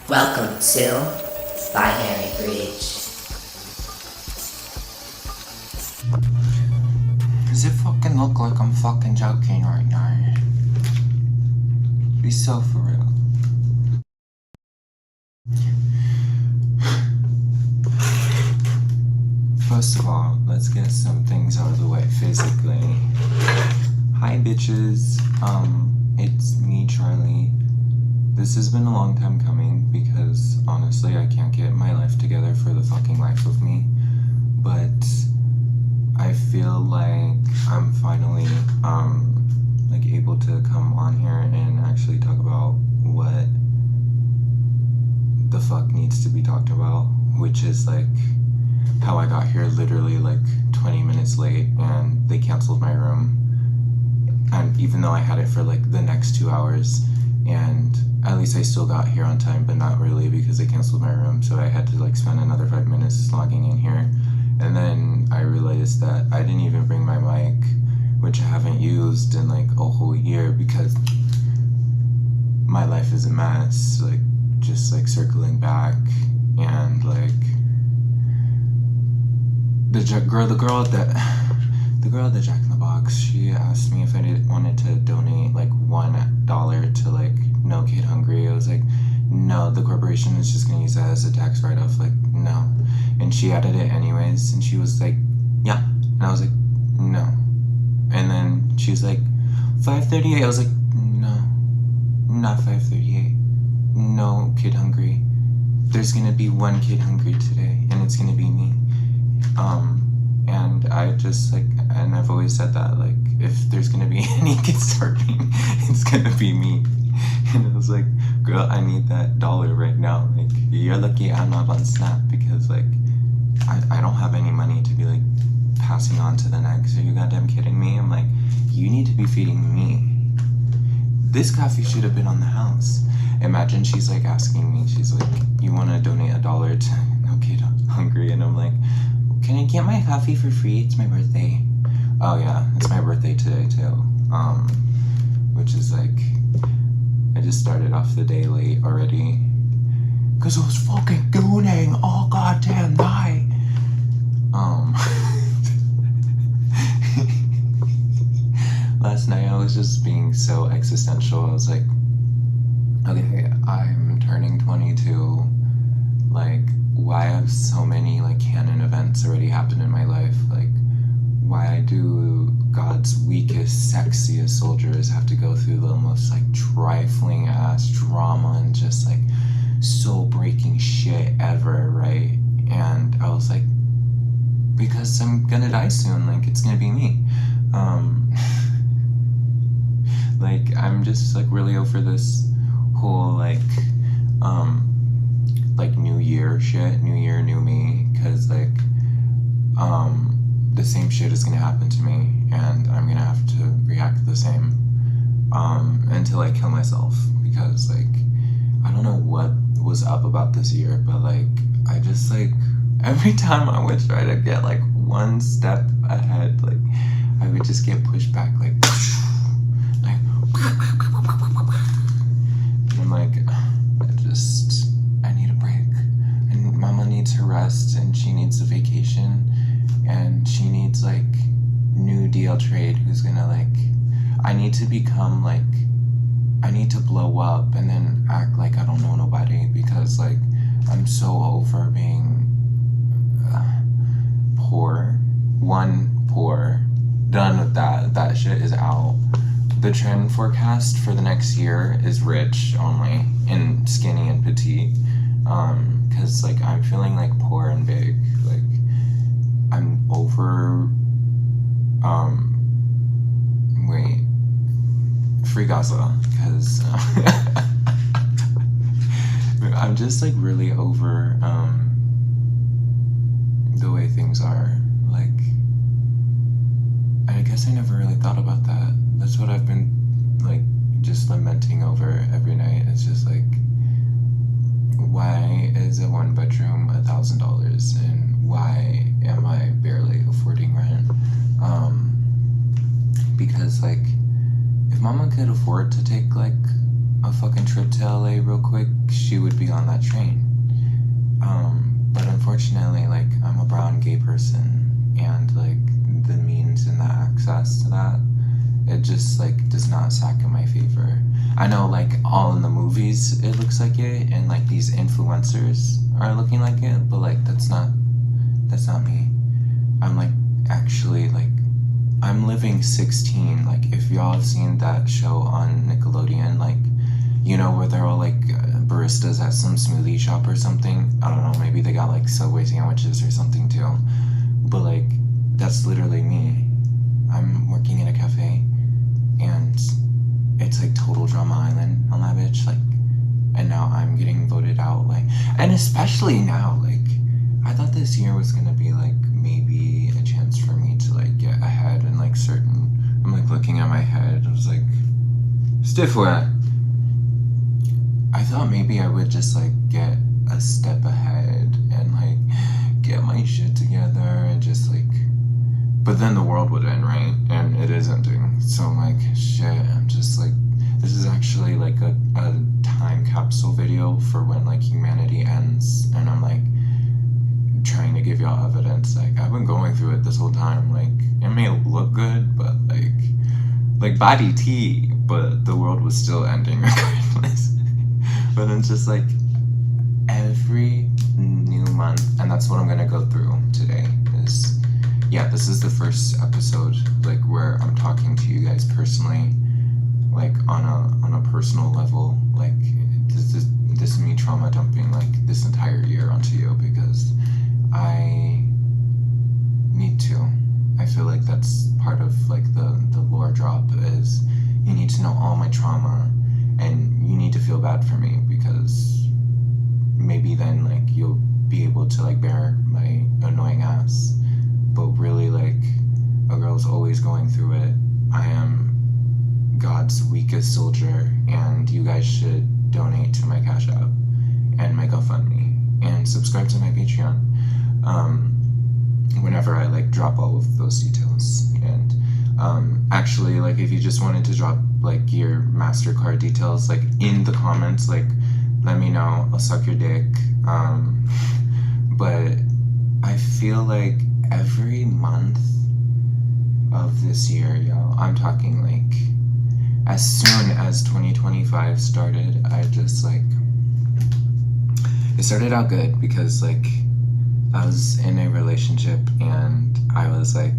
Welcome to Binary Breach. Does it fucking look like I'm fucking joking right now? Be so for real. First of all, let's get some things out of the way physically. Hi bitches, it's me, Charlie. This has been a long time coming because honestly I can't get my life together for the fucking life of me. But I feel like I'm finally like able to come on here and actually talk about what the fuck needs to be talked about, which is like how I got here literally like 20 minutes late and they canceled my room. And even though I had it for like the next 2 hours, and at least I still got here on time, but not really because they canceled my room, so I had to like spend another 5 minutes logging in here. And then I realized that I didn't even bring my mic, which I haven't used in like a whole year because my life is a mess, like just like circling back. And like the girl at the Jack in the Box, she asked me if I wanted to donate like $1 to like No Kid Hungry. I was like, no, the corporation is just gonna use that as a tax write-off, like no. And she added it anyways, and she was like, yeah. And I was like, no. And then she was like, 538. I was like, no, not 538. No Kid Hungry. There's gonna be one Kid Hungry today, and it's gonna be me. And I just like, and I've always said that, like, if there's gonna be any kids starving, it's gonna be me. And I was like, girl, I need that $1 right now. Like, you're lucky I'm not on Snap because like, I don't have any money to be like passing on to the next. Are you goddamn kidding me? I'm like, you need to be feeding me. This coffee should have been on the house. Imagine she's like asking me, she's like, you wanna donate $1 to No Kid Hungry? And I'm like, can I get my coffee for free? It's my birthday. Oh yeah, it's my birthday today too. Which is like, I just started off the day late already. Cause I was fucking gooning all goddamn night. Last night I was just being so existential. I was like, okay, I'm turning 22. Like, why have so many like canon events already happened in my life? Like, why do God's weakest, sexiest soldiers have to go through the most like trifling ass drama and just like soul breaking shit ever, right? And I was like, because I'm gonna die soon, like it's gonna be me. Like, I'm just like really over this whole like new year shit, new year, new me, cause like the same shit is gonna happen to me and I'm gonna have to react the same until I kill myself, because like I don't know what was up about this year, but like I just like every time I would try to get like one step ahead, like I would just get pushed back like and I'm like, I need a break, and mama needs her rest, and she needs a vacation, and she needs like new DL trade who's gonna like, I need to become like, I need to blow up and then act like I don't know nobody, because like I'm so over being poor. Poor. Done with that shit is out. The trend forecast for the next year is rich only, and skinny and petite. Cause like I'm feeling like poor and big. Like I'm over free Gaza, cause I'm just like really over the way things are. Like, I guess I never really thought about that. That's what I've been like just lamenting over every night. It's just like, why is a 1-bedroom $1,000 and why am I barely affording rent? Because like if mama could afford to take like a fucking trip to LA real quick, she would be on that train. But unfortunately, like, I'm a brown gay person, and like the means and the access to that, it just like does not stack in my favor. I know, like, all in the movies it looks like it, and like these influencers are looking like it, but like that's not me. I'm like actually like I'm living 16. Like, if y'all have seen that show on Nickelodeon, like, you know, where they're all like baristas at some smoothie shop or something. I don't know, maybe they got like Subway sandwiches or something too. But like, that's literally me. I'm working in a cafe, and it's like total drama island on that bitch. Like, and now I'm getting voted out. Like, and especially now, like, I thought this year was gonna be like maybe a chance for me to like get ahead in like certain. I'm like looking at my head. I was like, stiff wet. I thought maybe I would just like get a step ahead and like get my shit together and just like, but then the world would end, right? And it is ending. So I'm like, shit, I'm just like, this is actually like a time capsule video for when like humanity ends. And I'm like trying to give y'all evidence. Like, I've been going through it this whole time. Like, it may look good, but like body tea, but the world was still ending regardless. But it's just like every new month, and that's what I'm gonna go through today. This is the first episode like where I'm talking to you guys personally, like on a personal level. Like, this is me trauma dumping like this entire year onto you because I need to. I feel like that's part of like the lore drop is you need to know all my trauma. And you need to feel bad for me because maybe then like you'll be able to like bear my annoying ass. But really, like, a girl's always going through it. I am God's weakest soldier, and you guys should donate to my Cash App and my GoFundMe and subscribe to my Patreon. Whenever I like drop all of those details. And actually, like, if you just wanted to drop like your MasterCard details like in the comments, like, let me know. I'll suck your dick. But I feel like every month of this year, y'all, I'm talking like as soon as 2025 started, I just like, it started out good because like I was in a relationship and I was like,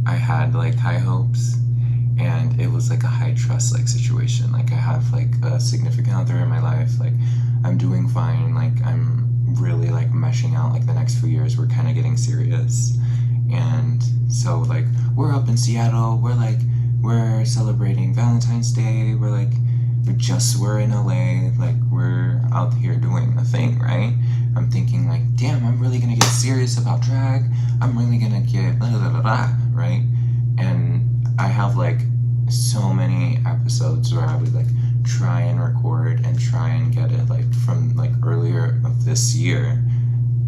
I had like high hopes, and it was like a high trust like situation. Like, I have like a significant other in my life, like I'm doing fine, like I'm really like meshing out. Like the next few years we're kind of getting serious, and so like we're up in Seattle, we're celebrating Valentine's Day, we're in LA, like we're out here doing a thing, right? I'm thinking like, damn, I'm really gonna get serious about drag, I'm really gonna get blah blah blah blah, right? And I have like so many episodes where I would like try and record and try and get it like from like earlier of this year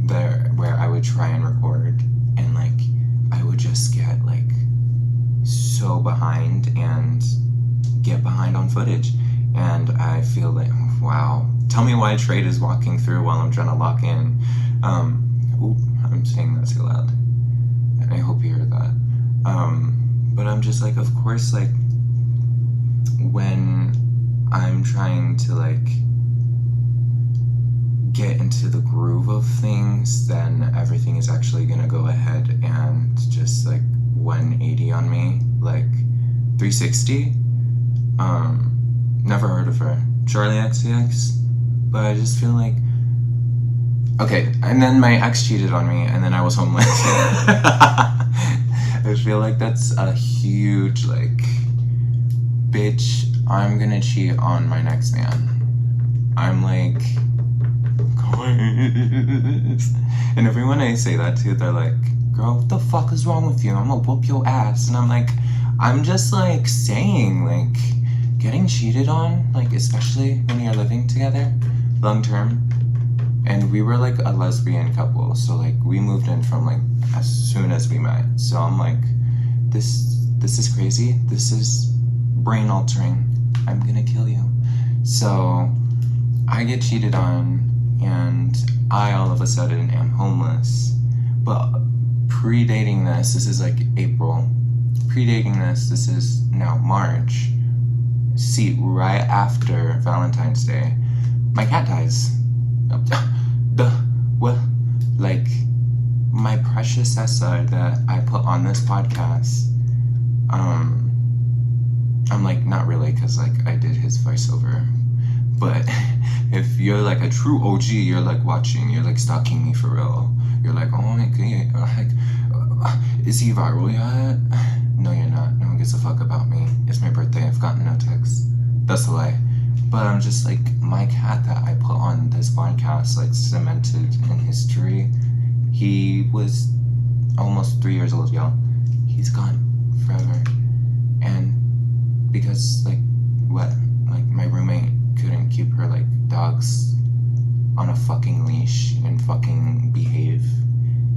there, where I would try and record and like I would just get like so behind and get behind on footage. And I feel like, wow, tell me why Trade is walking through while I'm trying to lock in. Ooh, I'm saying that too loud, and I hope you hear that. But I'm just like, of course, like when I'm trying to like get into the groove of things, then everything is actually gonna go ahead and just like 180 on me, like 360. Never heard of her, Charlie XCX, but I just feel like, okay, and then my ex cheated on me, and then I was homeless. I feel like that's a huge like, bitch, I'm gonna cheat on my next man. I'm like, guys. And everyone I say that to, they're like, girl, what the fuck is wrong with you? I'm gonna whoop your ass. And I'm like, I'm just like saying, like, getting cheated on, like, especially when you're living together long term. And we were like a lesbian couple, so like we moved in from like as soon as we met. So I'm like, this is crazy. This is brain altering. I'm gonna kill you. So I get cheated on, and I all of a sudden am homeless. But predating this is like April. Predating this is now March. See, right after Valentine's Day, my cat dies. What? Like, my precious Essa that I put on this podcast, I'm like, not really, because like I did his voiceover, but if you're like a true OG, you're like watching, you're like stalking me for real, you're like, oh my god, like, is he viral yet? No, you're not. No one gives a fuck about me. It's my birthday. I've gotten no texts. That's a lie. But I'm just like, my cat that I put on this podcast, like, cemented in history. He was almost 3 years old, y'all. He's gone forever. And because, like, what? Like, my roommate couldn't keep her, like, dogs on a fucking leash and fucking behave.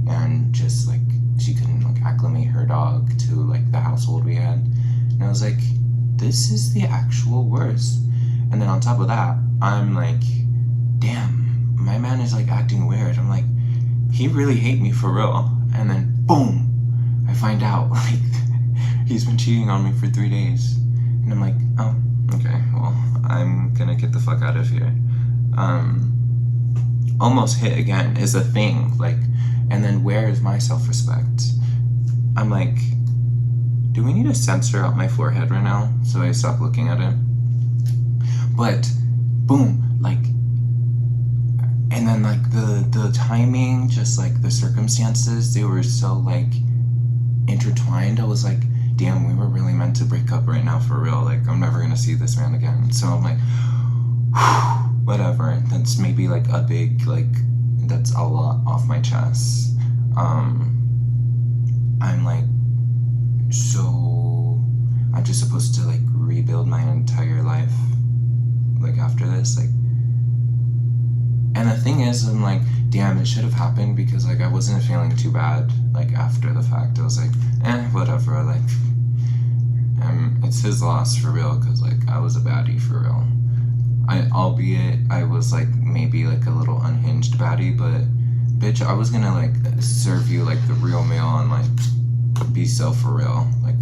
And just, like, she couldn't, like, acclimate her dog to, like, the household we had. And I was like, this is the actual worst. And then on top of that, I'm like, damn, my man is, like, acting weird. I'm like, he really hate me for real. And then, boom, I find out, like, he's been cheating on me for 3 days. And I'm like, oh, okay, well, I'm gonna get the fuck out of here. Almost hit again is a thing, like, and then where is my self-respect? I'm like, do we need to censor out my forehead right now so I stop looking at it? But, boom, like, and then, like, the timing, just, like, the circumstances, they were so, like, intertwined. I was like, damn, we were really meant to break up right now for real. Like, I'm never gonna see this man again. So I'm like, whew, whatever. That's maybe, like, a big, like, that's a lot off my chest. I'm like, so I'm just supposed to, like, rebuild my entire life, like, after this, like. And the thing is, I'm like, damn, it should have happened because, like, I wasn't feeling too bad, like, after the fact. I was like, whatever, like, it's his loss for real, because, like, I was a baddie for real. Albeit I was, like, maybe, like, a little unhinged baddie, but, bitch, I was gonna, like, serve you, like, the real meal and, like, be so for real. Like,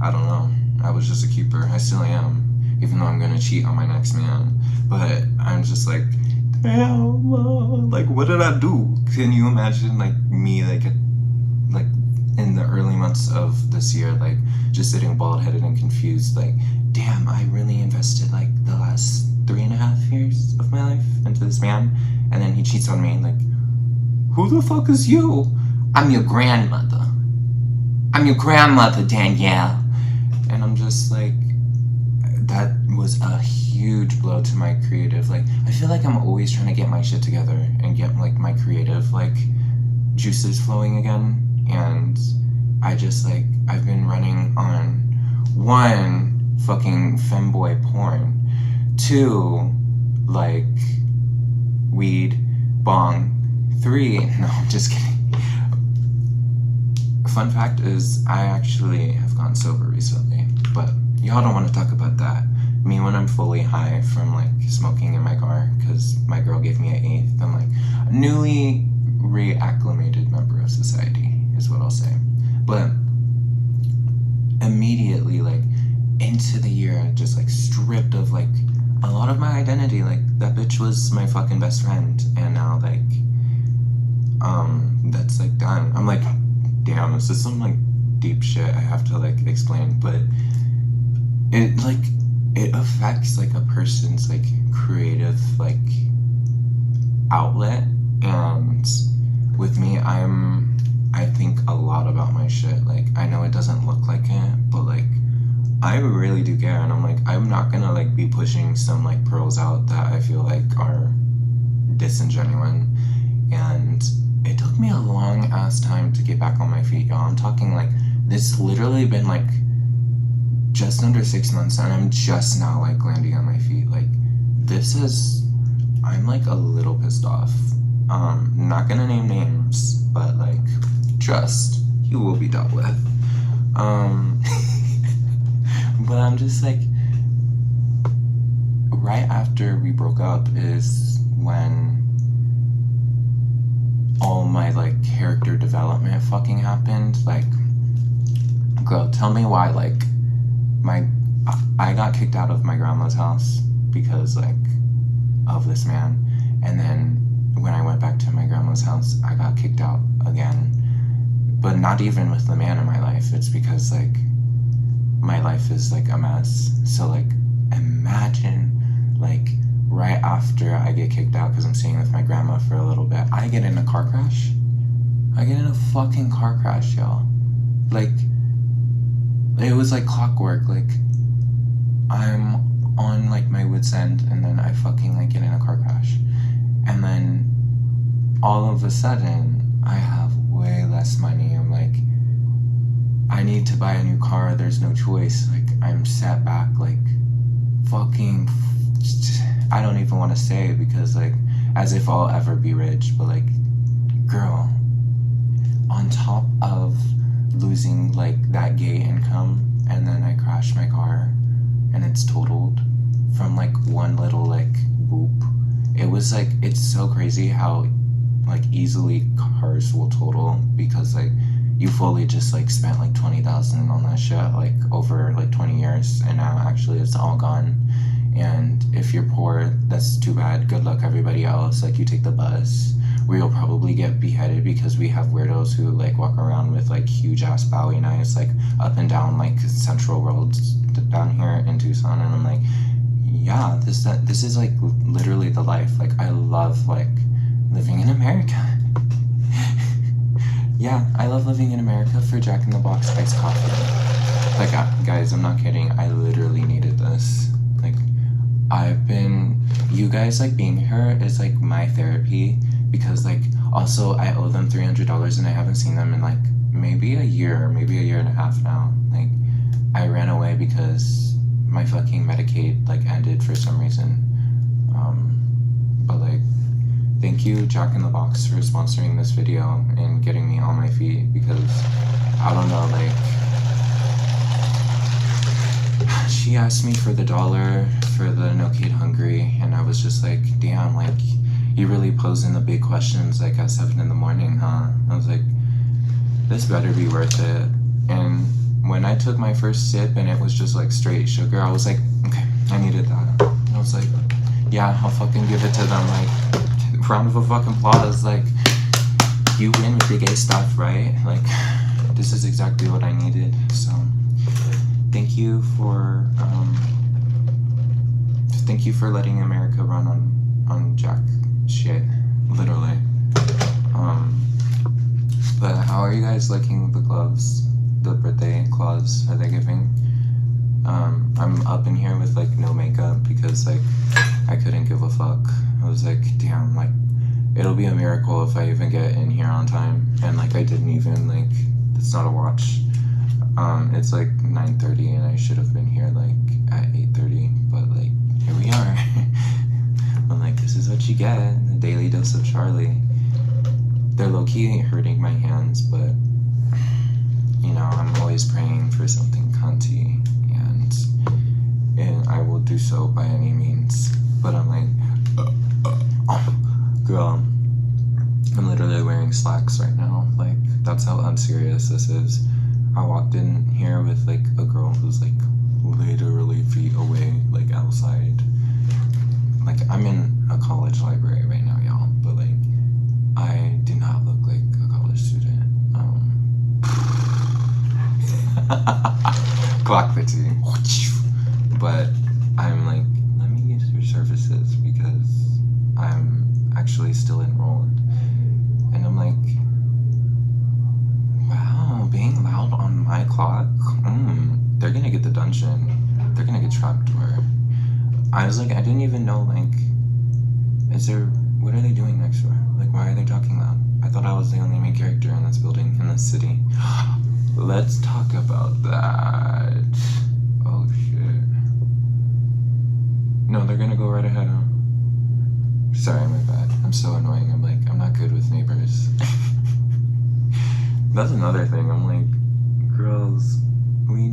I don't know. I was just a keeper. I still am, even though I'm gonna cheat on my next man. But I'm just like, damn, like, what did I do? Can you imagine, like, me, like, in the early months of this year, like, just sitting bald-headed and confused, like, damn, I really invested, like, the last 3.5 years of my life into this man, and then he cheats on me, like, who the fuck is you? I'm your grandmother. I'm your grandmother, Danielle. And I'm just like, that was a huge blow to my creative. Like, I feel like I'm always trying to get my shit together and get, like, my creative, like, juices flowing again. And I just, like, I've been running on 1, fucking femboy porn, 2, like, weed, bong, 3, no, I'm just kidding. Fun fact is, I actually have gone sober recently, but y'all don't want to talk about that. Me, when I'm fully high from, like, smoking in my car, because my girl gave me an 8th, I'm like, a newly reacclimated member of society, is what I'll say. But immediately, like, into the year, just, like, stripped of, like, a lot of my identity. Like, that bitch was my fucking best friend, and now, like, that's, like, done. I'm like, damn, this is some, like, deep shit I have to, like, explain, but it, like, it affects, like, a person's, like, creative, like, outlet. And with me, I think a lot about my shit. Like, I know it doesn't look like it, but, like, I really do care. And I'm like, I'm not gonna, like, be pushing some, like, pearls out that I feel like are disingenuine. And it took me a long ass time to get back on my feet, y'all. I'm talking, like, this literally been, like, just under 6 months, and I'm just now, like, landing on my feet. Like, this is, I'm, like, a little pissed off. Not gonna name names, but, like, trust, you will be dealt with. But I'm just like, right after we broke up is when all my like character development fucking happened. Like, girl, tell me why like I got kicked out of my grandma's house because like of this man, and then when I went back to my grandma's house I got kicked out again, but not even with the man in my life. It's because like my life is like a mess. So like imagine like right after I get kicked out because I'm staying with my grandma for a little bit, I get in a car crash. I get in a fucking car crash, y'all. Like, it was like clockwork. Like, I'm on like my wit's end and then I fucking like get in a car crash. And then all of a sudden I have way less money. I'm like, I need to buy a new car. There's no choice. Like, I'm set back like fucking, I don't even want to say it because like as if I'll ever be rich, but like, girl, on top of losing like that gay income, and then I crashed my car and it's totaled from like one little like whoop. It was like, it's so crazy how like easily cars will total because like you fully just like spent like 20,000 on that shit like over like 20 years, and now actually it's all gone. And if you're poor, that's too bad. Good luck everybody else. Like, you take the bus where you'll probably get beheaded because we have weirdos who like walk around with like huge ass Bowie knives like up and down like Central Roads down here in Tucson. And I'm like, yeah, this is like literally the life. Like, I love like living in America. Yeah, I love living in America for Jack in the Box iced coffee. Like, guys, I'm not kidding. I literally needed this. Like, you guys like being here is like my therapy, because like also I owe them $300 and I haven't seen them in like maybe a year and a half now. Like, I ran away because my fucking Medicaid like ended for some reason. But like, thank you Jack in the Box for sponsoring this video and getting me on my feet, because I don't know, like, she asked me for the $1 for the No Kid Hungry, and I was just like, damn, like, you really posing the big questions like at 7 in the morning, huh? I was like, this better be worth it. And when I took my first sip and it was just like straight sugar, I was like, okay, I needed that. And I was like, yeah, I'll fucking give it to them. Like, round of a fucking applause. Like, you win with the gay stuff, right? Like, this is exactly what I needed. So thank you for letting America run on Jack shit, literally. But how are you guys liking the gloves? The birthday claws are they giving? I'm up in here with like no makeup because like I couldn't give a fuck. I was like, damn, like, it'll be a miracle if I even get in here on time. And like, I didn't even, like, it's not a watch. It's like 9:30 and I should have been here like at 8:30, but like, here we are. I'm like, this is what you get, the daily dose of Charlie. They're low-key hurting my hands, but you know, I'm always praying for something cunty, and I will do so by any means. But I'm like, girl, I'm literally wearing slacks right now. Like, that's how unserious this is. I walked in here with like a girl who's like literally feet away, like outside. Like, I'm in a college library right now, y'all, but like, I do not look like a college student. Clock fitting. But I'm like, let me use your services because I'm actually still enrolled. And I'm like, wow, being loud on my clock? They're gonna get the dungeon. They're gonna get trapdoor. I was like, I didn't even know, like, what are they doing next door? Like, why are they talking loud? I thought I was the only main character in this building, in this city. Let's talk about that. Oh, shit. No, they're gonna go right ahead, huh? Sorry, my bad. I'm so annoying. I'm like, I'm not good with neighbors. That's another thing. I'm like, girls, we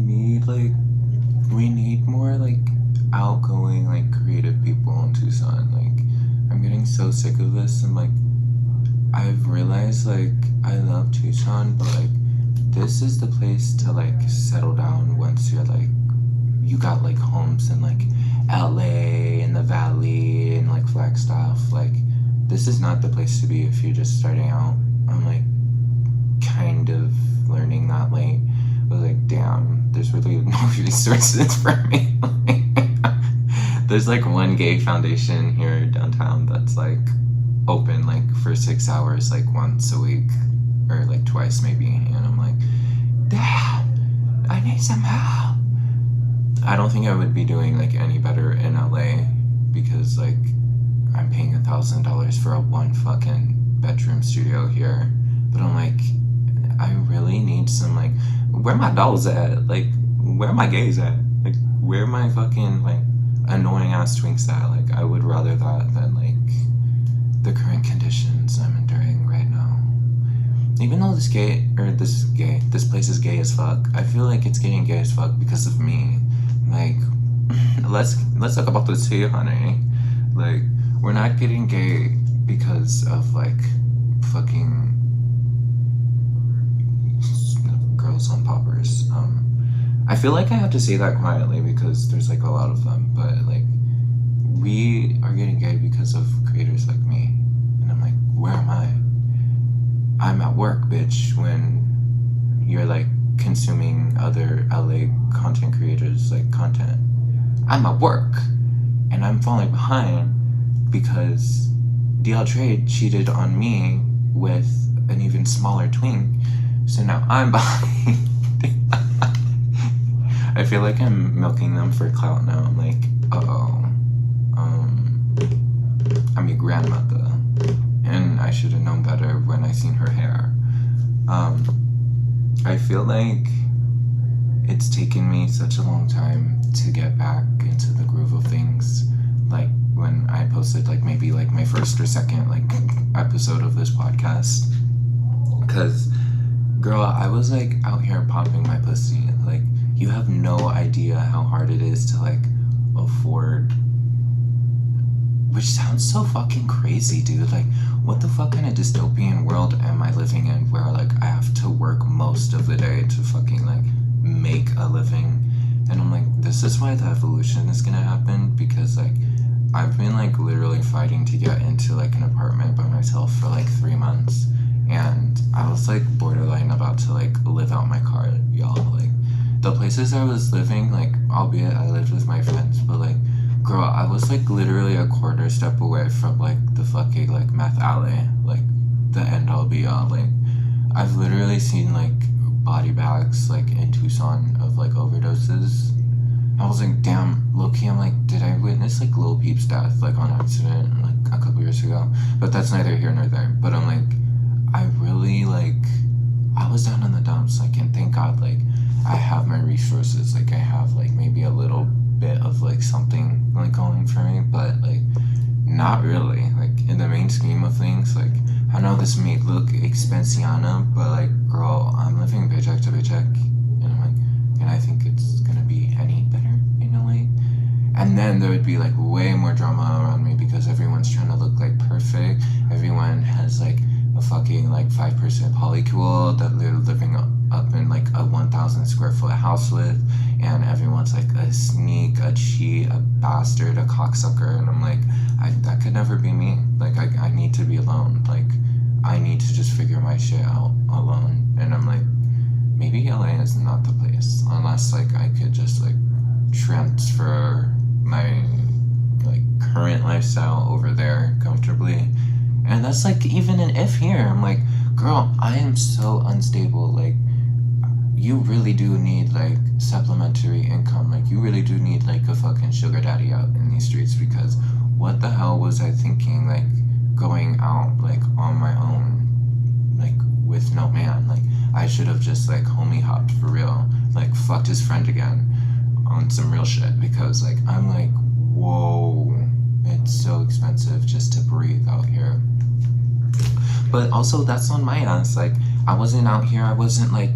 need more, like, outgoing, like, creative people in Tucson. Like, I'm getting so sick of this. And, like, I've realized, like, I love Tucson, but, like, this is the place to, like, settle down once you're, like, you got, like, homes in, like, LA and the Valley and, like, Flagstaff. Like, this is not the place to be if you're just starting out. I'm, like, kind of learning that late. But, like, damn, there's really no resources for me. There's, like, one gay foundation here downtown that's, like, open, like, for 6 hours, like, once a week. Or, like, twice, maybe. And I'm like, damn, I need some help. I don't think I would be doing, like, any better in LA. Because, like, I'm paying $1,000 for a one fucking bedroom studio here. But I'm like, I really need some, like, where my dolls at? Like, where my gays at? Like, where my fucking, like, annoying ass twinks at? Like, I would rather that than, like, the current conditions I'm enduring right now. Even though this place is gay as fuck, I feel like it's getting gay as fuck because of me. Like, let's talk about this here, honey. Like, we're not getting gay because of, like, fucking girls on poppers. I feel like I have to say that quietly because there's, like, a lot of them, but, like, we are getting gay because of creators like me. And I'm like, where am I? I'm at work, bitch, when you're, like, consuming other LA content creators, like, content. I'm at work, and I'm falling behind because DL Trade cheated on me with an even smaller twink, so now I'm behind. I feel like I'm milking them for clout now. I'm like, I'm your grandmother, and I should have known better when I seen her hair. I feel like it's taken me such a long time to get back into the groove of things. Like, when I posted, like, maybe, like, my first or second, like, episode of this podcast. Because, girl, I was, like, out here popping my pussy. Like, you have no idea how hard it is to, like, afford. Which sounds so fucking crazy, dude. Like, what the fuck kind of dystopian world am I living in where, like, I have to work most of the day to fucking, like, make a living? And I'm like, this is why the evolution is gonna happen, because, like, I've been, like, literally fighting to get into, like, an apartment by myself for, like, 3 months. And I was, like, borderline about to, like, live out my car, y'all. Like, the places I was living, like, albeit I lived with my friends, but, like, girl, I was, like, literally a quarter step away from, like, the fucking, like, meth alley. Like, the end all be all. Like, I've literally seen, like, body bags, like, in Tucson of, like, overdoses. I was like, damn, low-key, I'm like, did I witness, like, Lil Peep's death, like, on accident, like, a couple years ago? But that's neither here nor there. But I'm like, I really, like, I was down in the dumps, like, and thank God, like, I have my resources. Like, I have, like, maybe a little bit of, like, something, like, going for me, but, like, not really. Like, in the main scheme of things, like, I know this may look expensiana, but, like, girl, I'm living paycheck to paycheck, and I'm like, and I think it's gonna be any better in a way. And then there would be, like, way more drama around me because everyone's trying to look, like, perfect. Everyone has, like, a fucking, like, 5% polycule that they're living up in, like, a 1,000 square foot house with, and everyone's, like, a sneak, a cheat, a bastard, a cocksucker, and I'm like, that could never be me. Like, I need to be alone. Like, I need to just figure my shit out alone. And I'm like, maybe LA is not the place, unless, like, I could just, like, transfer my, like, current lifestyle over there comfortably. And that's, like, even an if here. I'm like, girl, I am so unstable. Like, you really do need, like, supplementary income. Like, you really do need, like, a fucking sugar daddy out in these streets, because what the hell was I thinking, like, going out, like, on my own, like, with no man? Like, I should have just, like, homie hopped for real. Like, fucked his friend again on some real shit, because, like, I'm like, whoa, it's so expensive just to breathe out here. But also, that's on my ass. Like, I wasn't out here, I wasn't, like,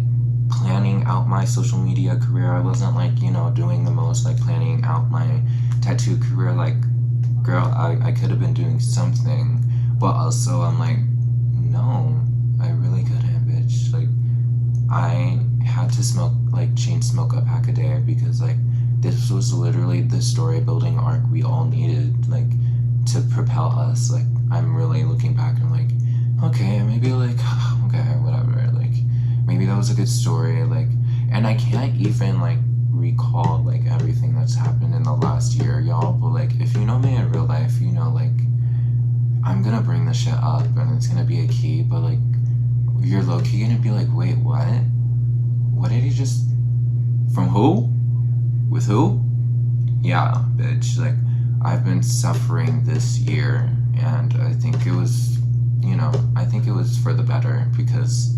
planning out my social media career. I wasn't like, you know, doing the most, like planning out my tattoo career. Like, girl, I could have been doing something, but also I'm like, no, I really couldn't, bitch. Like, I had to smoke, like, chain smoke a pack a day because, like, this was literally the story building arc we all needed, like, to propel us. Like, I'm really looking back and I'm like, okay, maybe, like, okay, whatever, like, maybe that was a good story, like, and I can't even, like, recall, like, everything that's happened in the last year, y'all, but, like, if you know me in real life, you know, like, I'm gonna bring this shit up and it's gonna be a key, but, like, you're low-key gonna be like, wait, what? What did he just... From who? With who? Yeah, bitch. Like, I've been suffering this year, and I think it was, you know, I think it was for the better because...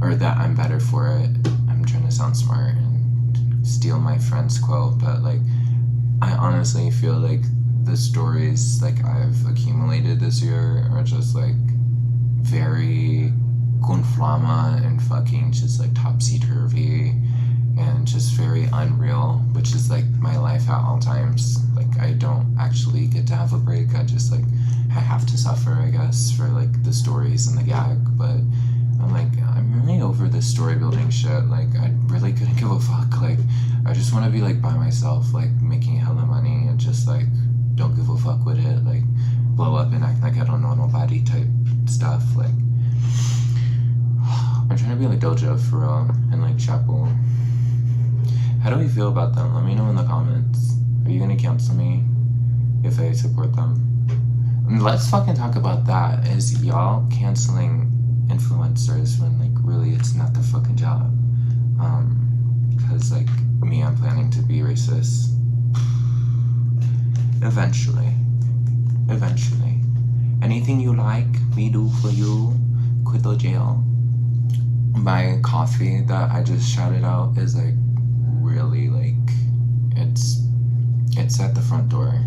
Or that I'm better for it. I'm trying to sound smart and steal my friend's quote, but, like, I honestly feel like the stories, like, I've accumulated this year are just, like, very... Kunflama and fucking just like topsy-turvy and just very unreal, which is like my life at all times. Like, I don't actually get to have a break. I just like, I have to suffer, I guess, for like the stories and the gag, but I'm like, I'm really over this story building shit. Like, I really couldn't give a fuck. Like, I just want to be like by myself, like making hella money and just like don't give a fuck with it. Like, blow up and act like I don't know nobody type stuff. Like, I'm trying to be like Doja for real and like Chapel. How do we feel about them? Let me know in the comments. Are you gonna cancel me if I support them? And let's fucking talk about that. Is y'all canceling influencers when like really it's not their fucking job? Because like me, I'm planning to be racist. Eventually. Anything you like, we do for you. Quit the jail. My coffee that I just shouted out is like really like it's at the front door.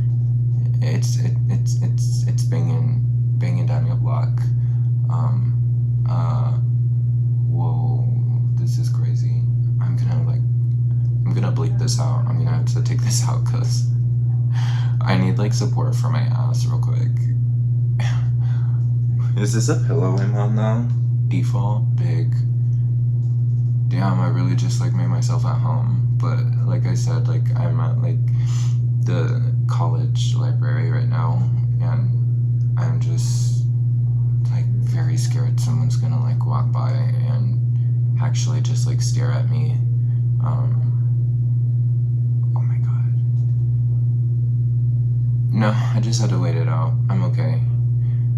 It's banging down your block. Whoa, this is crazy. I'm gonna bleep this out. I'm gonna have to take this out because I need like support for my ass real quick. Is this a pillow I'm on now? Default big. Damn, I really just like made myself at home. But like I said, like I'm at like the college library right now, and I'm just like very scared someone's gonna like walk by and actually just like stare at me. Oh my god. No, I just had to wait it out. I'm okay.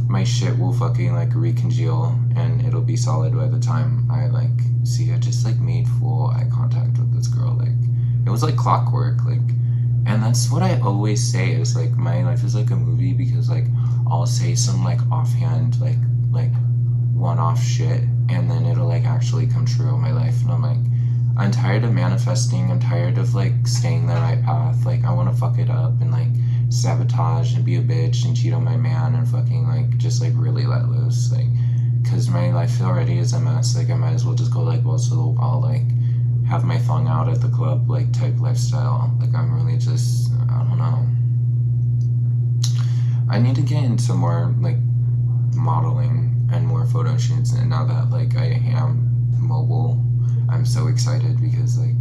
My shit will fucking like recongeal and it'll be solid by the time I like see. I just like made full eye contact with this girl. Like, it was like clockwork. Like, and that's what I always say is like my life is like a movie because like I'll say some like offhand like one-off shit and then it'll like actually come true in my life. And I'm like, I'm tired of manifesting. I'm tired of like staying the right path. Like, I want to fuck it up and like sabotage and be a bitch and cheat on my man and fucking like just like really let loose. Like, because my life already is a mess. Like, I might as well just go like balls to the wall, like have my thong out at the club like type lifestyle. Like, I'm really just, I don't know. I need to get into more like modeling and more photo shoots, and now that like I am mobile, I'm so excited because like,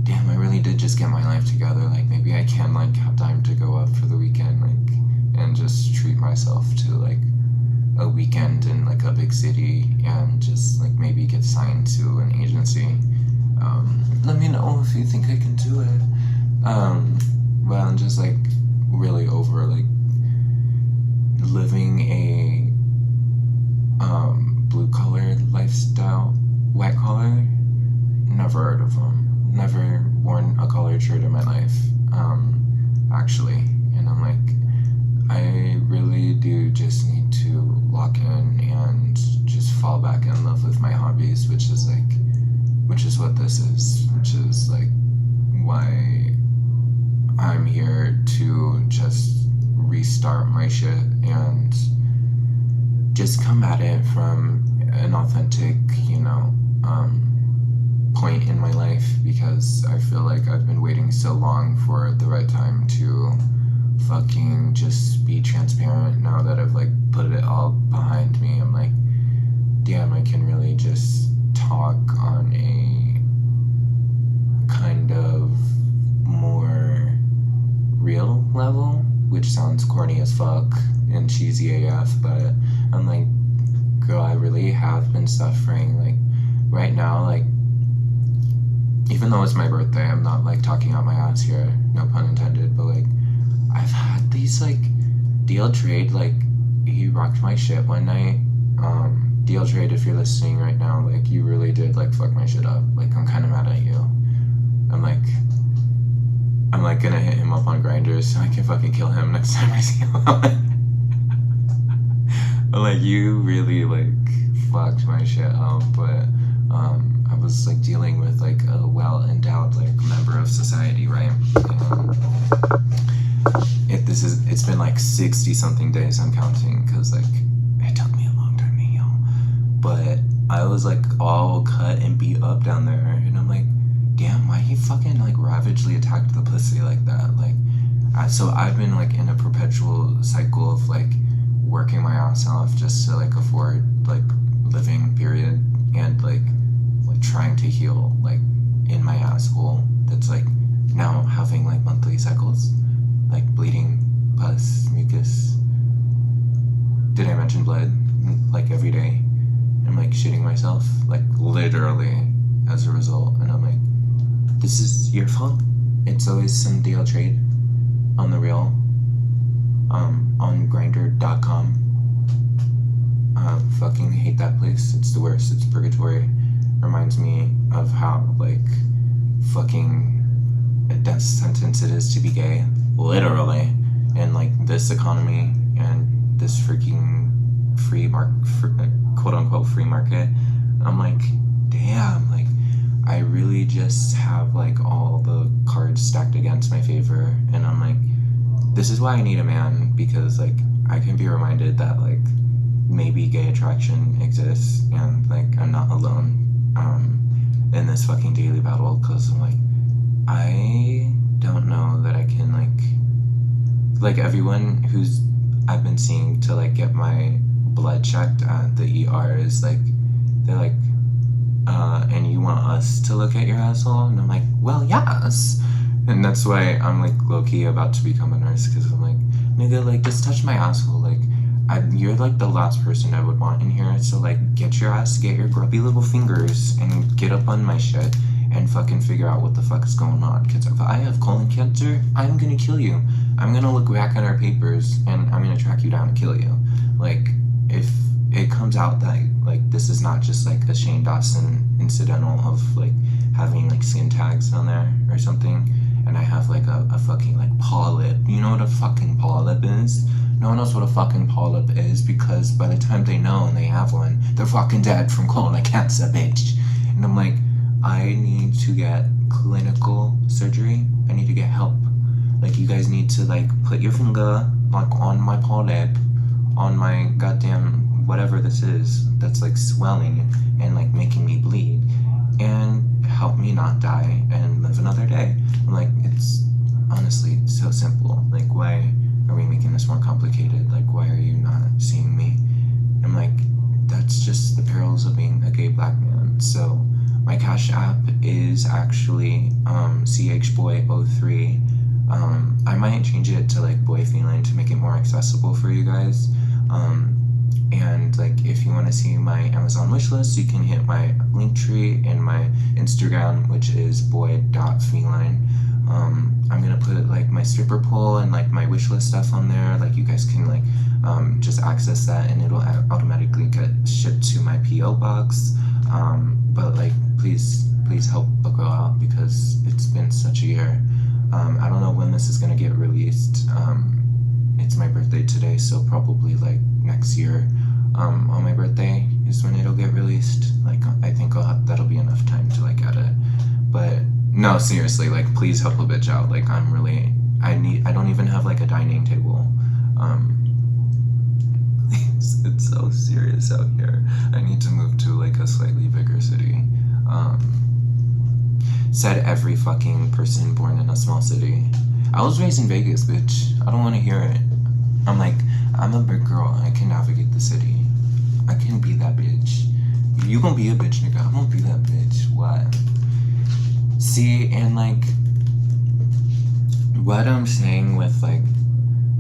damn, I really did just get my life together. Like, maybe I can like have time to go up for the weekend, like, and just treat myself to like a weekend in like a big city and just like maybe get signed to an agency. Let me know if you think I can do it. But I'm just like really over like living a blue collar lifestyle. White collar, never heard of them. Never worn a collared shirt in my life, actually. And I'm like, I really do just need to lock in and just fall back in love with my hobbies, which is what this is, which is like why I'm here to just restart my shit and just come at it from an authentic, you know, point in my life because I feel like I've been waiting so long for the right time to fucking just be transparent. Now that I've like put it all behind me, I'm like, damn, I can really just talk on a kind of more real level, which sounds corny as fuck and cheesy AF, but I'm like, girl, I really have been suffering. Like right now, like even though it's my birthday, I'm not like talking out my ass here, no pun intended, but like I've had these like Deal Trade, like he rocked my shit one night. Deal Trade, if you're listening right now, like you really did like fuck my shit up. Like I'm kind of mad at you. I'm like gonna hit him up on Grindr so I can fucking kill him next time I see him. But like you really like fucked my shit up. But I was like dealing with like a well endowed like member of society, right? And it's been like 60 something days, I'm counting, because like it took me a long time to heal. But I was like all cut and beat up down there, and I'm like, damn, why he fucking like ravagely attacked the pussy like that? Like so I've been like in a perpetual cycle of like working my ass off just to like afford like living, period, and like trying to heal like in my asshole that's like now having like monthly cycles, like bleeding, pus, mucus. Did I mention blood? Like every day. I'm like shitting myself, like literally as a result. And I'm like, this is your fault. It's always some Deal Trade on the real, on Grindr.com. Fucking hate that place. It's the worst. It's purgatory. Reminds me of how like fucking a death sentence it is to be gay, literally, in like this economy and this freaking quote unquote free market. I'm like, damn, like I really just have like all the cards stacked against my favor, and I'm like, this is why I need a man, because like I can be reminded that like maybe gay attraction exists and like I'm not alone in this fucking daily battle, because I'm like, I don't know that I can like everyone who's I've been seeing to like get my blood checked at the ER is like, they're like, and you want us to look at your asshole? And I'm like, well, yes. And that's why I'm like low-key about to become a nurse, because I'm like, nigga, like just touch my asshole. Like you're like the last person I would want in here, so like get your grubby little fingers and get up on my shit and fucking figure out what the fuck is going on. Because if I have colon cancer, I'm gonna kill you. I'm gonna look back at our papers and I'm gonna track you down and kill you. Like if it comes out that like this is not just like a Shane Dawson incidental of like having like skin tags on there or something, and I have like a fucking like polyp. You know what a fucking polyp is? No one knows what a fucking polyp is, because by the time they know and they have one, they're fucking dead from colon cancer, bitch. And I'm like, I need to get clinical surgery. I need to get help. Like you guys need to like put your finger like on my polyp, on my goddamn whatever this is that's like swelling and like making me bleed, and help me not die and live another day. I'm like, it's honestly so simple. Like why are we making this more complicated? Like why are you not seeing me? I'm like, that's just the perils of being a gay black man. So my Cash App is actually chboy03. I might change it to like boy feline to make it more accessible for you guys. And like if you want to see my Amazon wishlist, you can hit my link tree in my Instagram, which is boy.feline. I'm gonna put like my stripper pole and like my wishlist stuff on there. Like you guys can like just access that, and it'll automatically get shipped to my PO box. But like please help a girl out, because it's been such a year. I don't know when this is gonna get released. It's my birthday today, so probably like next year on my birthday is when it'll get released. Like I think that'll be enough time to like edit. But no, seriously, like please help a bitch out. Like I don't even have like a dining table. It's so serious out here. I need to move to like a slightly bigger city. said every fucking person born in a small city. I was raised in Vegas, bitch. I don't want to hear it. I'm like, I'm a big girl. I can navigate the city. I can be that bitch. You gonna be a bitch, nigga. I'm gonna be that bitch. What? See, and like, what I'm saying with like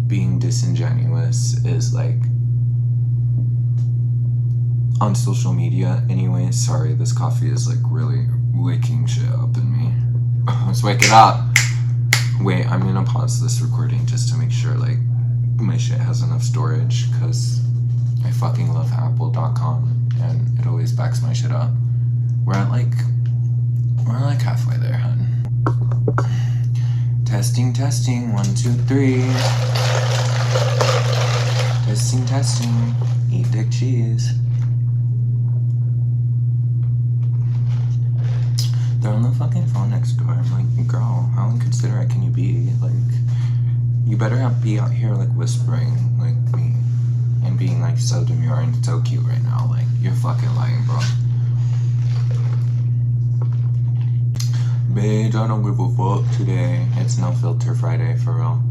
being disingenuous is like, on social media anyway. Sorry, this coffee is like really waking shit up in me. Let's wake it up. Wait, I'm gonna pause this recording just to make sure like my shit has enough storage, because I fucking love apple.com and it always backs my shit up. We're like halfway there, hun. Testing, 1, 2, 3. Testing, eat dick cheese. They're on the fucking phone next door. I'm like, girl, how inconsiderate can you be? Like, you better not be out here like whispering like me and being like so demure and so cute right now. Like, you're fucking lying, bro. Bitch, I don't give a fuck today. It's no filter Friday for real.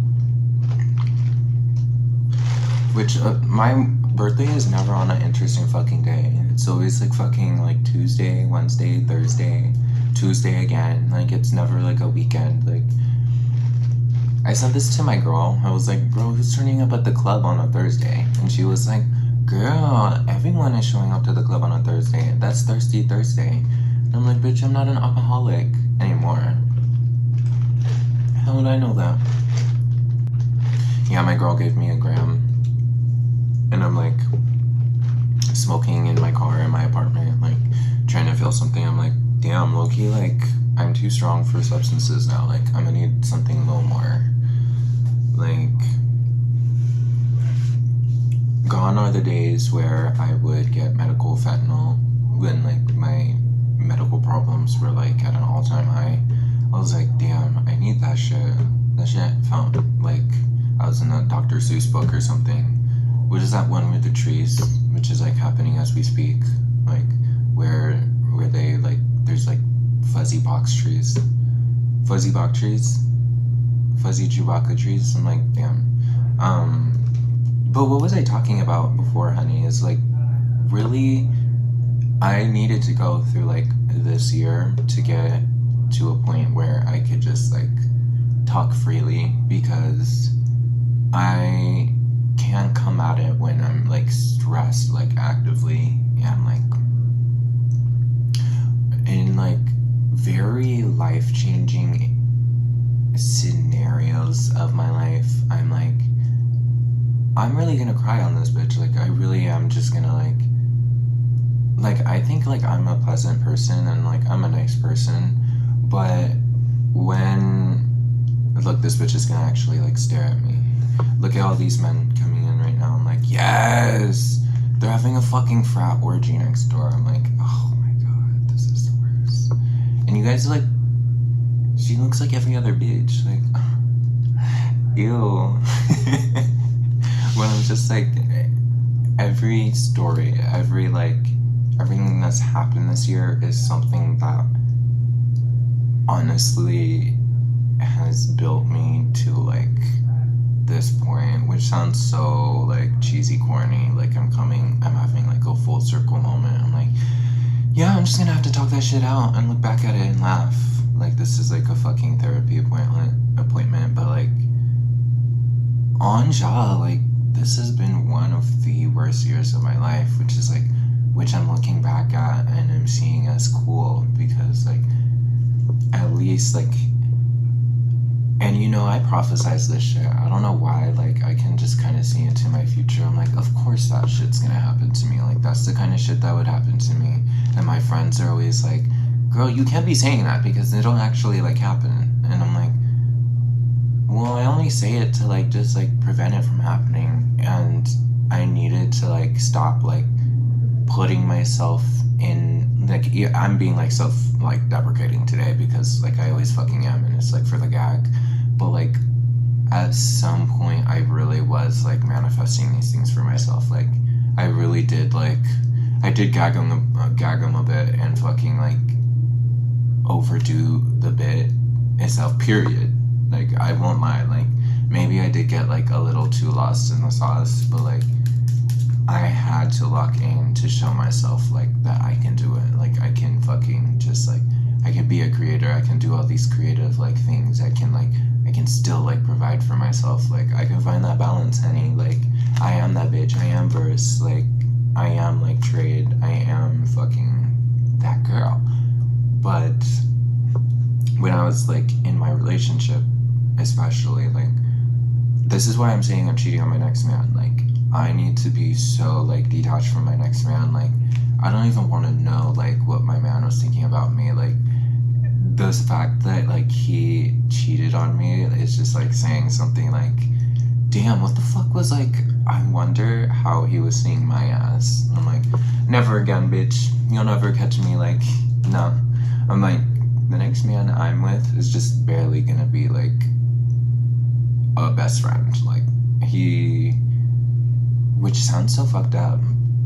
Which, my birthday is never on an interesting fucking day. It's always like fucking like Tuesday, Wednesday, Thursday, Tuesday again. Like, it's never like a weekend. Like, I sent this to my girl. I was like, bro, who's turning up at the club on a Thursday? And she was like, girl, everyone is showing up to the club on a Thursday. That's Thirsty Thursday. And I'm like, bitch, I'm not an alcoholic anymore. How would I know that? Yeah, my girl gave me a gram. And I'm like smoking in my car in my apartment, like trying to feel something. I'm like, damn, low-key, like I'm too strong for substances now. Like, I'm gonna need something a little more. Like, gone are the days where I would get medical fentanyl when like my medical problems were like at an all-time high. I was like, damn, I need that shit. That shit felt like I was in a Dr. Seuss book or something. Which is that one with the trees, which is like happening as we speak, like where they like, there's like fuzzy box trees, fuzzy Chewbacca trees. I'm like, damn. But what was I talking about before, honey? Is like, really, I needed to go through like this year to get to a point where I could just like talk freely, because I can't come at it when I'm like stressed, like actively, and like in like very life-changing scenarios of my life. I'm like, I'm really gonna cry on this bitch. Like, I really am just gonna like I think like I'm a pleasant person and like I'm a nice person, but when, look, this bitch is gonna actually like stare at me. Look at all these men coming in right now. I'm like, yes! They're having a fucking frat orgy next door. I'm like, oh my god, this is the worst. And you guys are like, she looks like every other bitch. Like, ew. When I'm just like, every story, every like, everything that's happened this year is something that honestly has built me to like this point, which sounds so like cheesy, corny. Like, I'm having like a full circle moment. I'm like, yeah, I'm just gonna have to talk that shit out and look back at it and laugh. Like, this is like a fucking therapy appointment, but like, Anja, like, this has been one of the worst years of my life, which I'm looking back at and I'm seeing as cool, because like, at least like, and you know, I prophesize this shit. I don't know why, like, I can just kind of see into my future. I'm like, of course that shit's gonna happen to me. Like, that's the kind of shit that would happen to me. And my friends are always like, girl, you can't be saying that because it don't actually like happen. And I'm like, well, I only say it to like just like prevent it from happening. And I needed to like stop like putting myself in, like, I'm being like self like deprecating today because like I always fucking am, and it's like for the gag. But like, at some point I really was like manifesting these things for myself. Like, I really did, like, I did gag them a bit and fucking like overdo the bit itself, period. Like, I won't lie, like, maybe I did get, like, a little too lost in the sauce, but, like, I had to lock in to show myself, like, that I can do it. Like, I can fucking just, like, I can be a creator, I can do all these creative, like, things, I can still, like, provide for myself, like, I can find that balance, honey, like, I am that bitch, I am Verse, like, I am, like, Trade, I am fucking that girl. But when I was, like, in my relationship, especially, like, this is why I'm saying I'm cheating on my next man. Like, I need to be so, like, detached from my next man. Like, I don't even want to know, like, what my man was thinking about me. Like, the fact that, like, he cheated on me is just, like, saying something like, damn, what the fuck was, like, I wonder how he was seeing my ass. I'm like, never again, bitch. You'll never catch me, like, no. I'm like, the next man I'm with is just barely gonna be, like, a best friend. Like, which sounds so fucked up.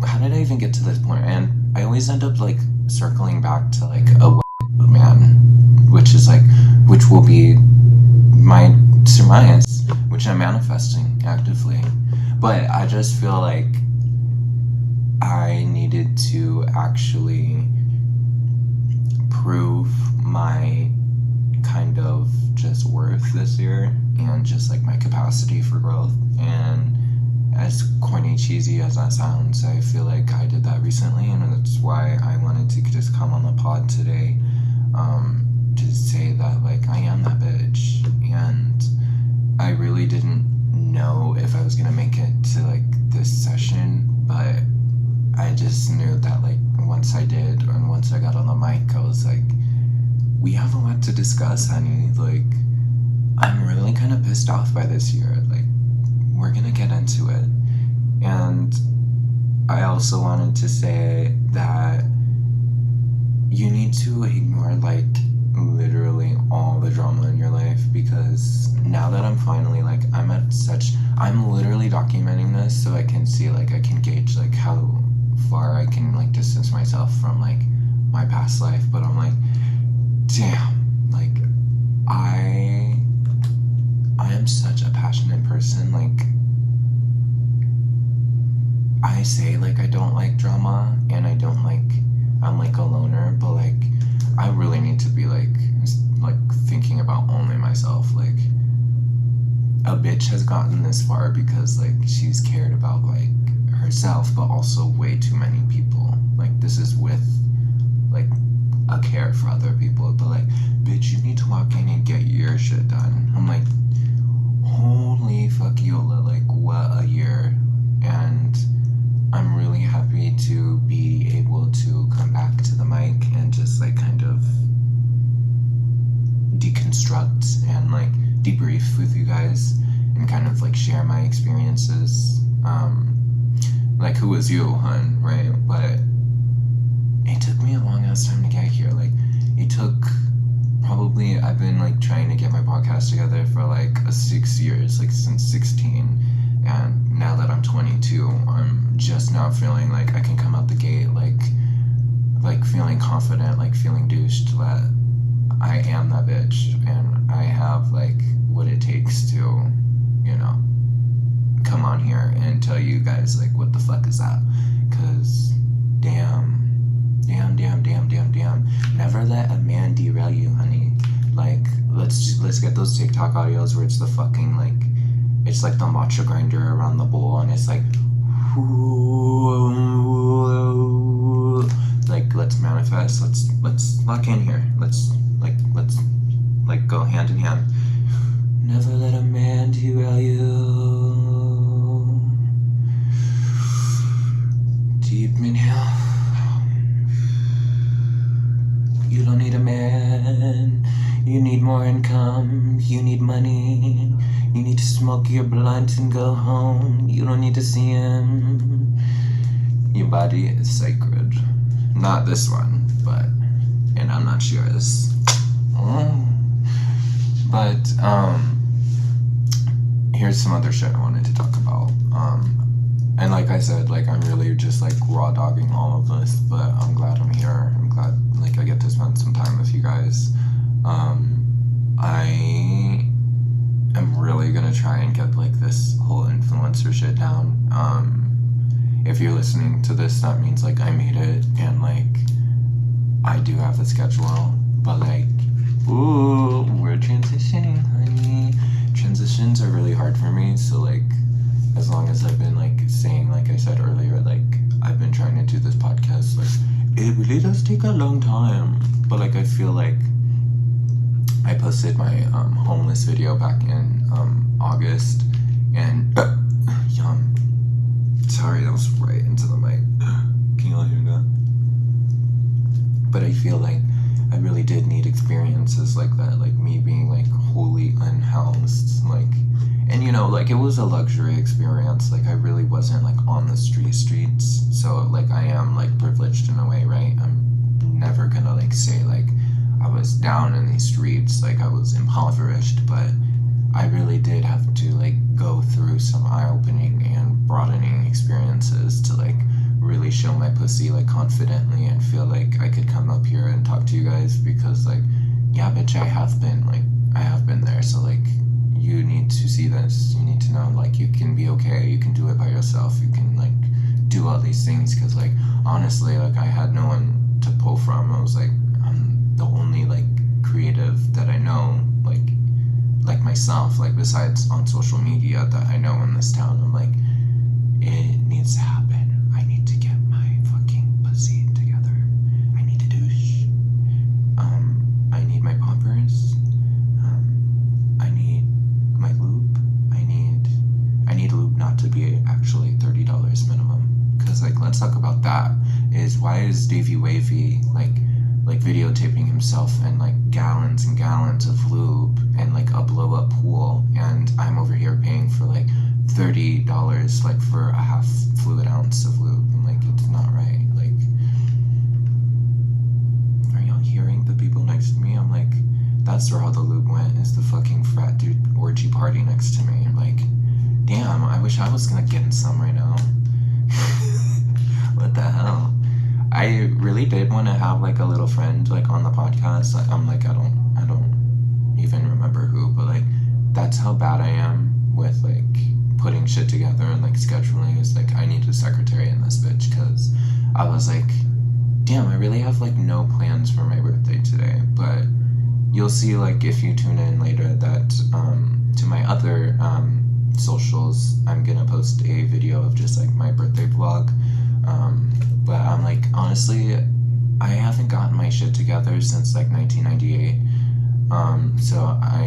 How did I even get to this point? And I always end up, like, circling back to, like, a man, which is, like, which will be my surmise, which I'm manifesting actively. But I just feel like I needed to actually prove my kind of just worth this year and just, like, my capacity for growth. And as corny, cheesy as that sounds, I feel like I did that recently, and that's why I wanted to just come on the pod today, to say that, like, I am that bitch. And I really didn't know if I was gonna make it to, like, this session, but I just knew that, like, once I did, and once I got on the mic, I was like, we have a lot to discuss, honey. Like, I'm really kind of pissed off by this year. Like, we're gonna get into it. And I also wanted to say that you need to ignore, like, literally all the drama in your life, because now that I'm finally, like, I'm literally documenting this so I can see, like, I can gauge, like, how far I can, like, distance myself from, like, my past life. But I'm like, damn, like, I am such a passionate person. Like, I say, like, I don't like drama, and I'm, like, a loner, but, like, I really need to be, like, thinking about only myself. Like, a bitch has gotten this far because, like, she's cared about, like, herself, but also way too many people. Like, this is with, like, a care for other people, but, like, bitch, you need to walk in and get your shit done. I'm like, holy fuck, Yola, like, what a year. And I'm really happy to be able to come back to the mic and just, like, kind of deconstruct and, like, debrief with you guys and kind of, like, share my experiences. Like, who was you, hun, right? But it took me a long ass time to get here. Like, it took probably, I've been, like, trying to get my podcast together for, like, 6 years, like, since 16. And now that I'm 22, I'm just now feeling like I can come out the gate, like feeling confident, like feeling douched that I am that bitch, and I have, like, what it takes to, you know, come on here and tell you guys, like, what the fuck is that? Cause damn, never let a man derail you, honey. Like, let's get those TikTok audios where it's the fucking, like, it's like the matcha grinder around the bowl, and it's like, let's manifest, let's lock in here, let's go hand in hand. Never let a man derail you. Deep inhale. You don't need a man. You need more income. You need money. You need to smoke your blunt and go home. You don't need to see him. Your body is sacred. Not this one, but, and I'm not yours. But, here's some other shit I wanted to talk about. And like I said, like I'm really just like raw dogging all of this, but I'm glad I'm here. I'm glad like I get to spend some time with you guys. I am really gonna try and get like this whole influencer shit down. If you're listening to this, that means like I made it and like I do have a schedule, but like, ooh, we're transitioning, honey. Transitions are really hard for me, so like, as long as I've been like saying, like I said earlier, like I've been trying to do this podcast, like it really does take a long time, but like I feel like I posted my homeless video back in August, and yum. Sorry, that was right into the mic. Can y'all hear that? But I feel like I really did need experiences like that, like me being like wholly unhoused, like, and you know, like it was a luxury experience. Like I really wasn't like on the streets, so like I am like privileged in a way, right? I'm never gonna like say like I was down in these streets, like I was impoverished, but I really did have to like go through some eye-opening and broadening experiences to like really show my pussy like confidently and feel like I could come up here and talk to you guys, because like, yeah, bitch, I have been there. So like, you need to see this. You need to know like you can be okay. You can do it by yourself. You can like do all these things, because like honestly, like I had no one to pull from. I was like, I'm the only like creative that I know, like myself, like besides on social media, that I know in this town. I'm like, it needs to happen. I need to get my fucking pussy together. I need to douche. I need my poppers. I need my lube. I need lube not to be actually $30 minimum. Cause like, let's talk about that. Is why is Davey Wavy like videotaping himself in like gallons and gallons of lube and like a blow up pool, and I'm over here paying for like $30 like for a half fluid ounce of lube? I'm like, it's not right. Like, are y'all hearing the people next to me? I'm like, that's where all the lube went, is the fucking frat dude orgy party next to me. I'm like, damn, I wish I was gonna get in some right now. What the hell? I really did want to have like a little friend like on the podcast. Like, I'm like, I don't even remember who, but like that's how bad I am with like putting shit together and like scheduling. Is like I need a secretary in this bitch, because I was like, damn, I really have like no plans for my birthday today. But you'll see like if you tune in later that to my other socials, I'm gonna post a video of just like my birthday vlog. But I'm like, honestly, I haven't gotten my shit together since like 1998. So I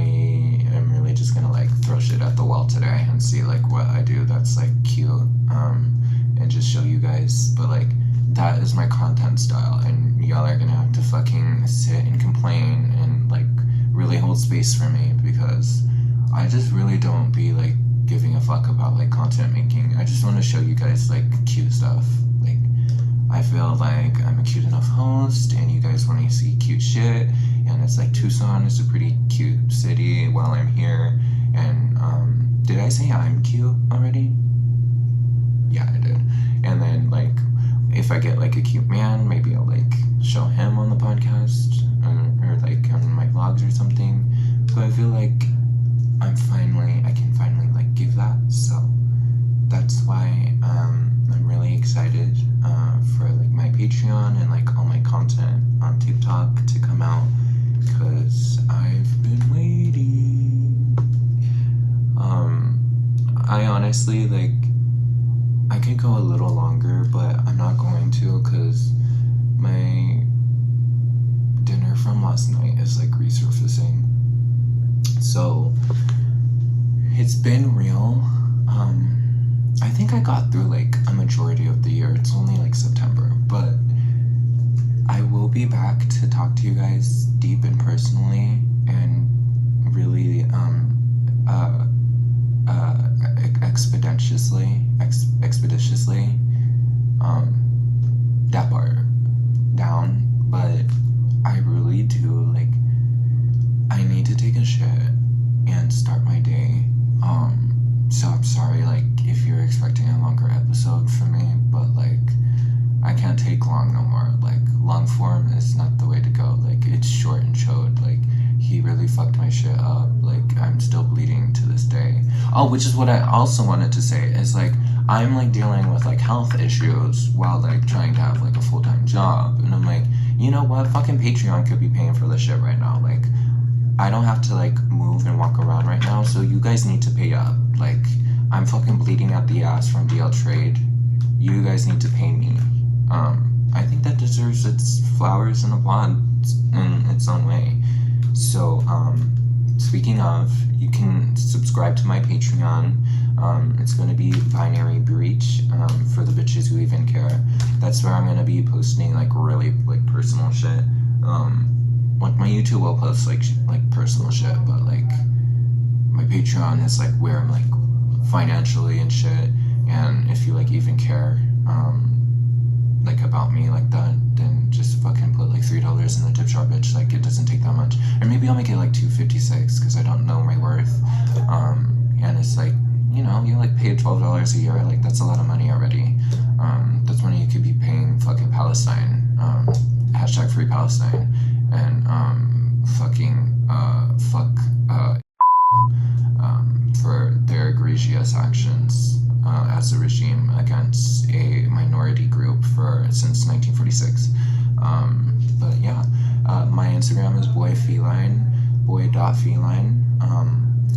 am really just gonna like throw shit at the wall today and see like what I do that's like cute, and just show you guys. But like, that is my content style, and y'all are gonna have to fucking sit and complain and like really hold space for me, because I just really don't be like giving a fuck about like content making. I just want to show you guys like cute stuff. Like, I feel like I'm a cute enough host, and you guys want to see cute shit. And it's like Tucson is a pretty cute city while I'm here. And did I say I'm cute already? Yeah, I did. And then like, if I get like a cute man, maybe I'll like show him on the podcast, or like on my vlogs or something. But I feel like I can finally like give that. So that's why I'm really excited for like my Patreon and like all my content on TikTok to come out, because I've been waiting. I honestly like, I could go a little longer, but I'm not going to, because my dinner from last night is like resurfacing. So it's been real. I think I got through like a majority of the year. It's only like September, but I will be back to talk to you guys deep and personally, and really expeditiously that part down. But I really do like, I need to take a shit and start my day So I'm sorry, like, if you're expecting a longer episode from me, but, like, I can't take long no more. Like, long form is not the way to go. Like, it's short and chode. Like, he really fucked my shit up. Like, I'm still bleeding to this day. Oh, which is what I also wanted to say, is, like, I'm, like, dealing with, like, health issues while, like, trying to have, like, a full-time job. And I'm like, you know what? Fucking Patreon could be paying for this shit right now. Like, I don't have to, like, move and walk around right now, so you guys need to pay up. Like, I'm fucking bleeding out the ass from DL Trade. You guys need to pay me. I think that deserves its flowers and applause in its own way. So, speaking of, you can subscribe to my Patreon. It's going to be Binary Breach, for the bitches who even care. That's where I'm going to be posting, like, really, like, personal shit. Like, my YouTube will post, like personal shit, but, like, my Patreon is, like, where I'm, like, financially and shit, and if you, like, even care, like, about me like that, then just fucking put, like, $3 in the tip jar, bitch. Like, it doesn't take that much. Or maybe I'll make it, like, $2.56, because I don't know my worth. And it's, like, you know, you, like, pay $12 a year, like, that's a lot of money already. That's money you could be paying fucking Palestine, hashtag free Palestine, and, for their egregious actions as a regime against a minority group since 1946. But yeah, my Instagram is boy.feline,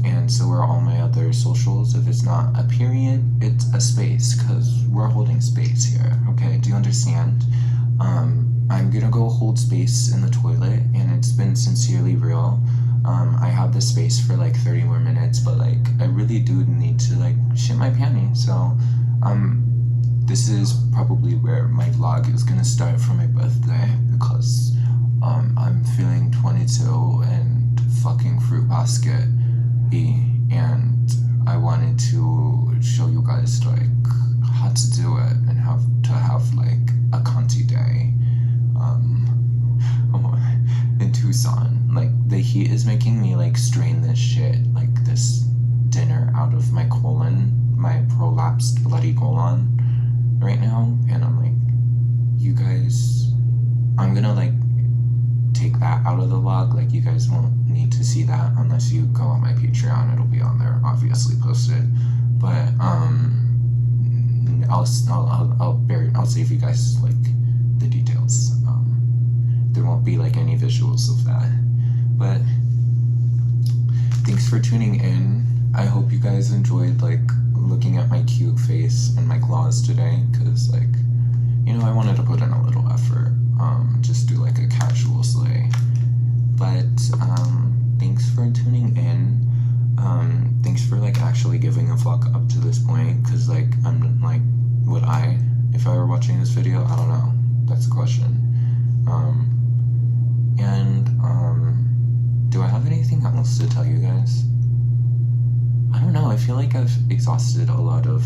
and so are all my other socials. If it's not a period, it's a space, because we're holding space here, okay? Do you understand? I'm gonna go hold space in the toilet, and it's been sincerely real. I have this space for like 30 more minutes, but like I really do need to like shit my panties. So this is probably where my vlog is gonna start for my birthday, because I'm feeling 22 and fucking fruit basket and I wanted to show you guys like how to do it and how to have like a cunty day in Tucson. Like, the heat is making me like strain this shit, like this dinner, out of my colon, my prolapsed bloody colon right now, and I'm like, you guys, I'm gonna like take that out of the vlog. Like, you guys won't need to see that unless you go on my Patreon. It'll be on there, obviously posted, but I'll save you guys like the details. There won't be like any visuals of that, but thanks for tuning in. I hope you guys enjoyed like looking at my cute face and my claws today, because like, you know, I wanted to put in a little effort, just do like a casual slay. But thanks for tuning in. Thanks for like actually giving a fuck up to this point, because like I'm like, would I, if I were watching this video? I don't know, that's the question. Do I have anything else to tell you guys? I don't know, I feel like I've exhausted a lot of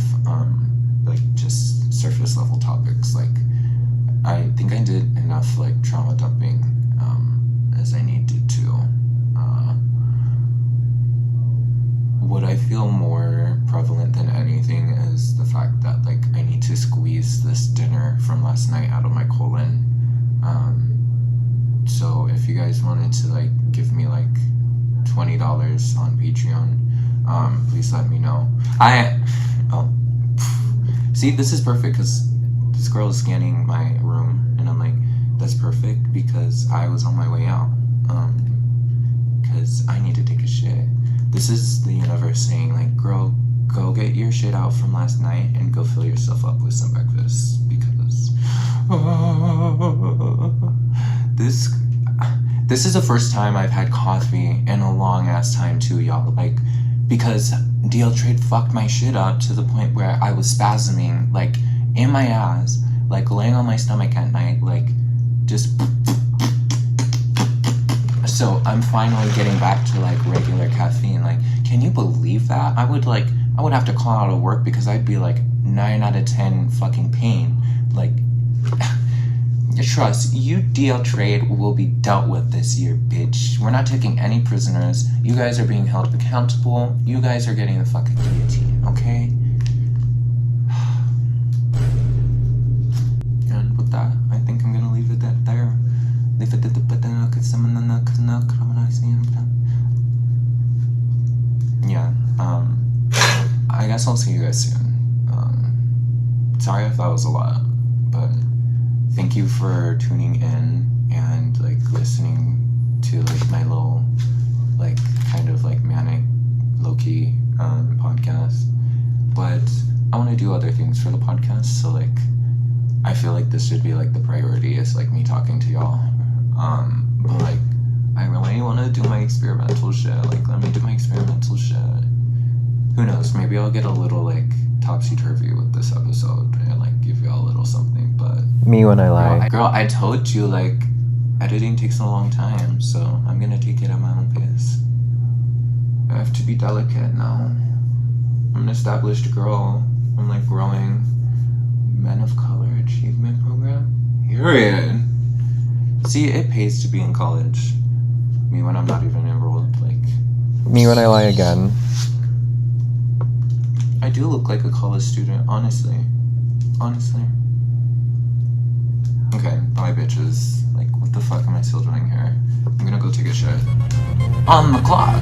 like just surface level topics. Like, I think I did enough like trauma dumping as I needed to. What I feel more prevalent than anything is the fact that like I need to squeeze this dinner from last night out of my colon. So if you guys wanted to like give me like $20 on Patreon, please let me know. See, this is perfect, because this girl is scanning my room, and I'm like, that's perfect, because I was on my way out, because I need to take a shit. This is the universe saying like, girl, go get your shit out from last night and go fill yourself up with some breakfast, because this is the first time I've had coffee in a long ass time too, y'all. Like, because DL Trade fucked my shit up to the point where I was spasming, like, in my ass, like, laying on my stomach at night, like, just. So I'm finally getting back to, like, regular caffeine. Like, can you believe that? I would have to call out of work, because I'd be, like, 9 out of 10 fucking pain. Like, trust, you DL Trade will be dealt with this year, bitch. We're not taking any prisoners. You guys are being held accountable. You guys are getting the fucking guillotine. okay? And with that, I think I'm gonna leave it at there. Leave it at the yeah, I guess I'll see you guys soon. Sorry if that was a lot, but thank you for tuning in and like listening to like my little like kind of like manic low-key podcast. But I want to do other things for the podcast, so like I feel like this should be like the priority is like me talking to y'all. But like I really want to do my experimental shit. Like let me do my experimental shit. Who knows? Maybe I'll get a little like topsy-turvy with this episode and like give y'all a little something. But Me when I lie. girl, I told you like editing takes a long time, so I'm gonna take it at my own pace. I have to be delicate now. I'm an established girl. I'm like growing. Men of Color Achievement Program. Period. See, it pays to be in college. Me when I'm not even enrolled. Like, Me when I lie again. I do look like a college student, honestly. Honestly. Okay, bye bitches. Like, what the fuck am I still doing here? I'm gonna go take a shit. On the clock!